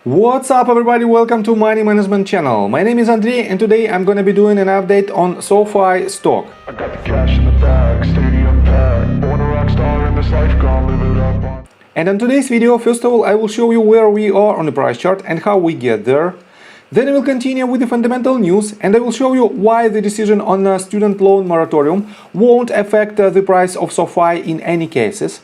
What's up everybody, welcome to Money Management channel. My name is Andrei and today I'm gonna be doing an update on SOFI stock. I got the cash in the bag, stadium packed, born a rock star in this life, gonna live it up. And in today's video, first of all, I will show you where we are on the price chart and how we get there. Then I will continue with the fundamental news and I will show you why the decision on a student loan moratorium won't affect the price of SOFI in any cases.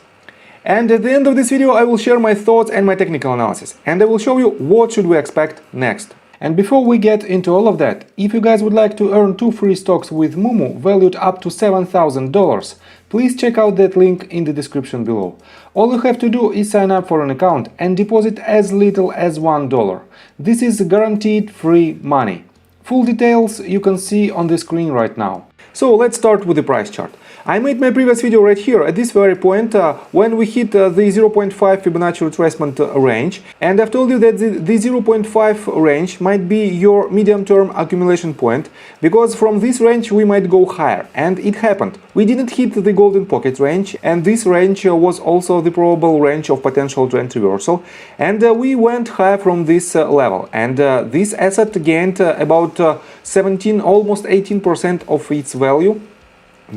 And at the end of this video, I will share my thoughts and my technical analysis. And I will show you what should we expect next. And before we get into all of that, if you guys would like to earn 2 free stocks with Moomoo valued up to $7,000, please check out that link in the description below. All you have to do is sign up for an account and deposit as little as $1. This is guaranteed free money. Full details you can see on the screen right now. So let's start with the price chart. I made my previous video right here at this very point when we hit the 0.5 Fibonacci retracement range, and I've told you that the 0.5 range might be your medium-term accumulation point, because from this range we might go higher, and it happened. We didn't hit the golden pocket range, and this range was also the probable range of potential trend reversal, and we went higher from this level, and this asset gained about 17, almost 18% of its value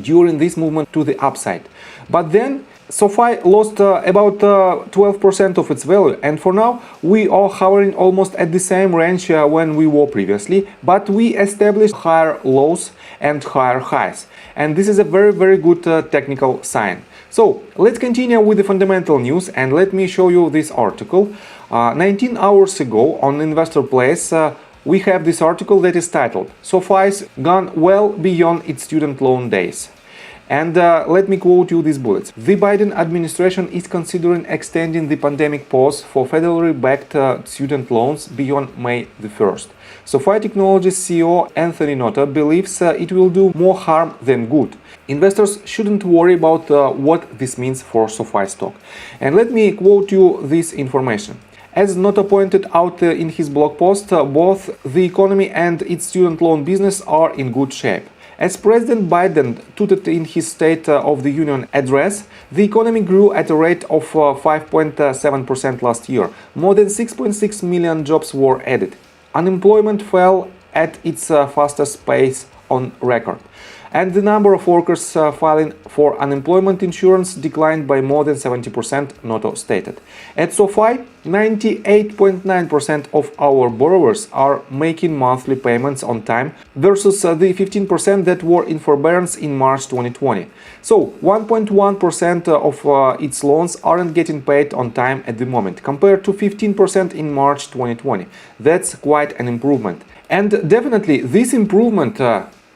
during this movement to the upside. But then SOFI lost about 12% of its value, and for now we are hovering almost at the same range when we were previously, but we established higher lows and higher highs, and this is a very good technical sign. So let's continue with the fundamental news, and let me show you this article. 19 hours ago on Investor Place we have this article that is titled "SOFI's gone well beyond its student loan days." And let me quote you these bullets. The Biden administration is considering extending the pandemic pause for federally backed student loans beyond May the 1st. SOFI Technologies CEO Anthony Notta believes it will do more harm than good. Investors shouldn't worry about what this means for SOFI stock. And let me quote you this information. As Notta pointed out in his blog post, both the economy and its student loan business are in good shape. As President Biden touted in his State of the Union address, the economy grew at a rate of 5.7% last year. More than 6.6 million jobs were added. Unemployment fell at its fastest pace on record. And the number of workers filing for unemployment insurance declined by more than 70%, Notta stated. At SOFI, 98.9% of our borrowers are making monthly payments on time versus the 15% that were in forbearance in March 2020. So 1.1% of its loans aren't getting paid on time at the moment, compared to 15% in March 2020. That's quite an improvement. And definitely this improvement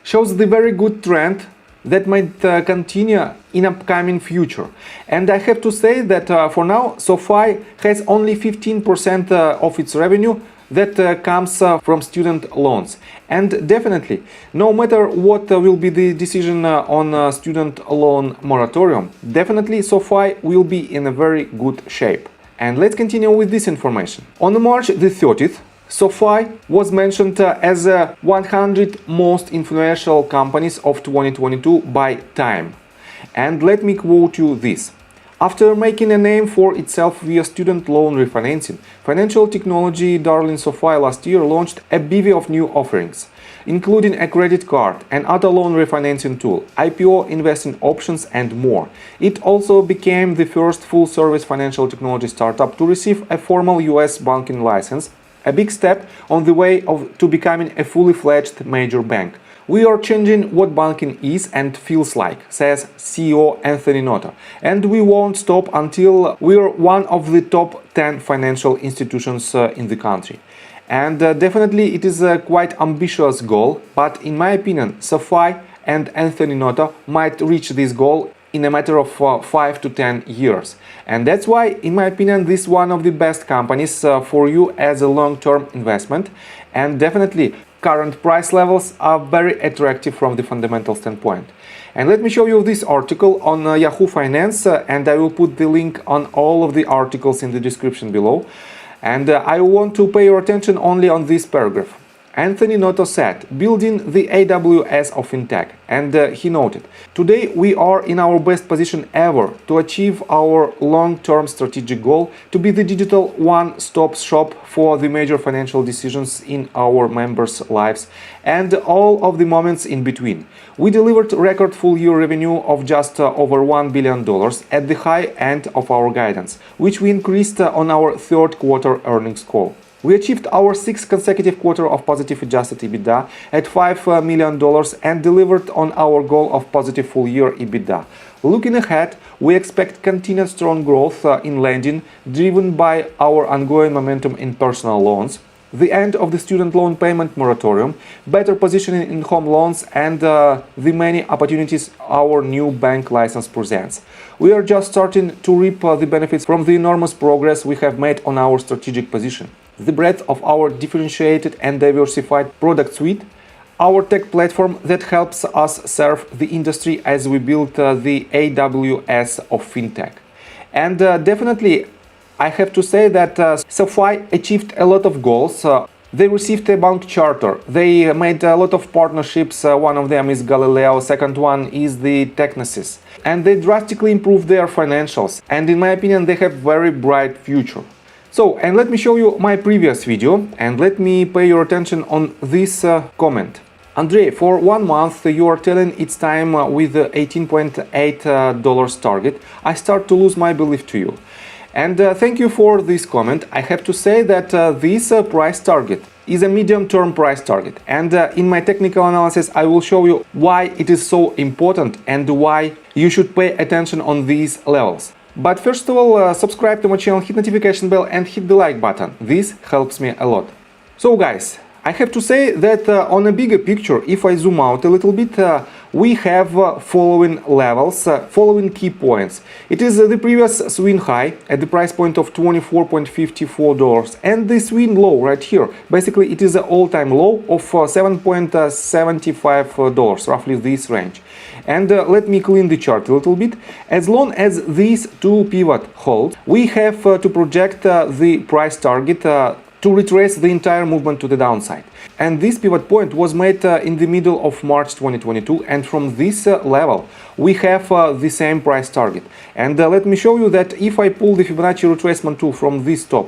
shows the very good trend that might continue in upcoming future. And I have to say that for now SOFI has only 15% of its revenue that comes from student loans. And definitely, no matter what will be the decision on student loan moratorium, definitely SOFI will be in a very good shape. And let's continue with this information. On March the 30th, SOFI was mentioned as 100 most influential companies of 2022 by Time. And let me quote you this. After making a name for itself via student loan refinancing, financial technology darling SOFI last year launched a bevy of new offerings, including a credit card, an auto loan refinancing tool, IPO investing options, and more. It also became the first full-service financial technology startup to receive a formal US banking license, a big step on the way to becoming a fully fledged major bank. We are changing what banking is and feels like, says CEO Anthony Notta, and we won't stop until we're one of the top 10 financial institutions in the country. And definitely it is a quite ambitious goal, but in my opinion, SOFI and Anthony Notta might reach this goal in a matter of 5 to 10 years. And that's why, in my opinion, this is one of the best companies for you as a long-term investment. And definitely, current price levels are very attractive from the fundamental standpoint. And let me show you this article on Yahoo Finance, and I will put the link on all of the articles in the description below. And I want to pay your attention only on this paragraph. Anthony Noto said, building the AWS of fintech, and he noted, today we are in our best position ever to achieve our long-term strategic goal to be the digital one-stop shop for the major financial decisions in our members' lives and all of the moments in between. We delivered record full-year revenue of just over $1 billion at the high end of our guidance, which we increased on our third quarter earnings call. We achieved our sixth consecutive quarter of positive adjusted EBITDA at $5 million and delivered on our goal of positive full-year EBITDA. Looking ahead, we expect continued strong growth in lending, driven by our ongoing momentum in personal loans, the end of the student loan payment moratorium, better positioning in home loans, and the many opportunities our new bank license presents. We are just starting to reap the benefits from the enormous progress we have made on our strategic position. The breadth of our differentiated and diversified product suite, our tech platform that helps us serve the industry as we build the AWS of fintech. And definitely, I have to say that SOFI achieved a lot of goals. They received a bank charter. They made a lot of partnerships. One of them is Galileo, second one is the Technosis. And they drastically improved their financials. And in my opinion, they have very bright future. So, and let me show you my previous video, and let me pay your attention on this comment. Andrei, for 1 month you are telling it's time with the $18.8 target. I start to lose my belief to you. And thank you for this comment. I have to say that this price target is a medium-term price target. And in my technical analysis, I will show you why it is so important and why you should pay attention on these levels. But first of all, subscribe to my channel, hit notification bell and hit the like button. This helps me a lot. So guys, I have to say that on a bigger picture, if I zoom out a little bit, we have following levels, following key points. It is the previous swing high at the price point of $24.54 and the swing low right here. Basically, it is an all-time low of $7.75, roughly this range. And let me clean the chart a little bit. As long as these two pivot hold, we have to project the price target to retrace the entire movement to the downside. And this pivot point was made in the middle of March 2022, and from this level we have the same price target. And let me show you that if I pull the Fibonacci retracement tool from this top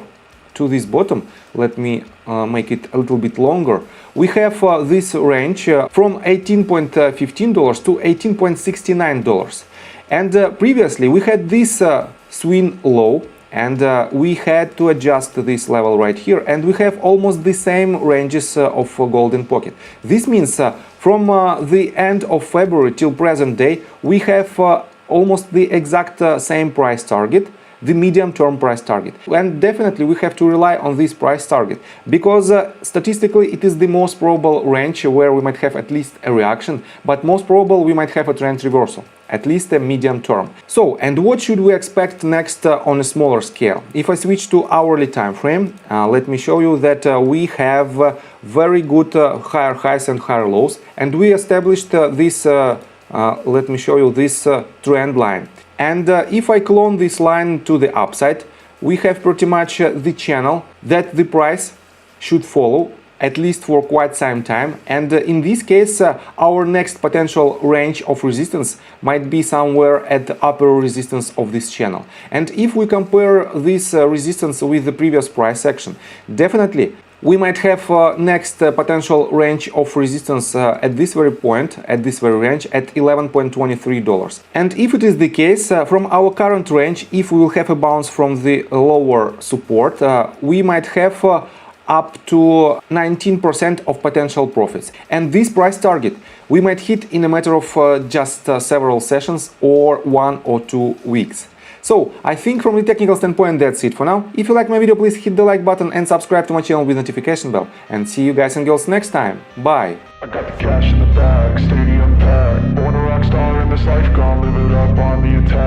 to this bottom, let me make it a little bit longer, we have this range from $18.15 to $18.69. And previously we had this swing low, and we had to adjust this level right here, and we have almost the same ranges of golden pocket. This means from the end of February till present day, we have almost the exact same price target, the medium-term price target. And definitely we have to rely on this price target, because statistically it is the most probable range where we might have at least a reaction, but most probable we might have a trend reversal, at least a medium term. So, and what should we expect next on a smaller scale? If I switch to hourly time frame, let me show you that we have very good higher highs and higher lows, and we established this, let me show you this trend line. And if I clone this line to the upside, we have pretty much the channel that the price should follow, at least for quite some time. And in this case, our next potential range of resistance might be somewhere at the upper resistance of this channel. And if we compare this resistance with the previous price action, definitely we might have next potential range of resistance at this very point, at this very range, at $11.23. And if it is the case, from our current range, if we will have a bounce from the lower support, we might have up to 19% of potential profits. And this price target we might hit in a matter of just several sessions or 1 or 2 weeks. So, I think from the technical standpoint that's it for now. If you like my video, please hit the like button and subscribe to my channel with notification bell. And see you guys and girls next time. Bye! I got the cash in the bag, stadium packed. Born a rock star in this life, gone live it up on the attack.